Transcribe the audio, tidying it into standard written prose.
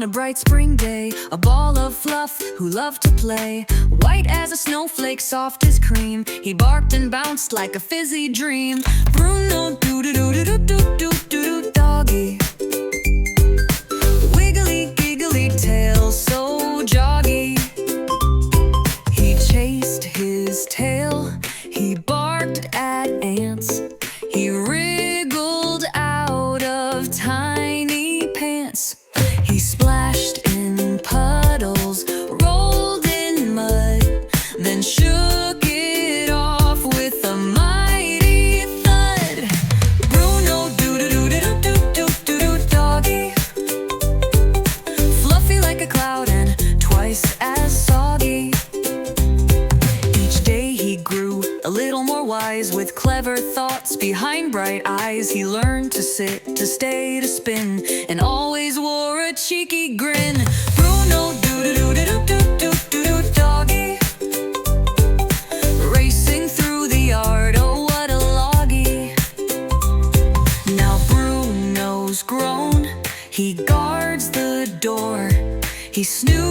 On a bright spring day, a ball of fluff who loved to play. White as a snowflake, soft as cream, he barked and bounced like a fizzy dream. Bruno do-do-do-do-do-do-do-do doggy, wiggly giggly tail so joggy. He chased his tail, he barked at ants, he wriggled out of tiny pants. He splashed in puddles, rolled in mud, then shook it off with a mighty thud. Bruno do-do-do-do-do-do-do doggy, fluffy like a cloud and twice as soggy. Each day he grew a little more wise, with clever thoughts behind bright eyes. He learned to sit, to stay, to spin, and always wore a cheeky grin. Bruno do-do-do-do-do-do-do doggy, racing through the yard, oh what a loggy. Now Bruno's grown, he guards the door, he snoops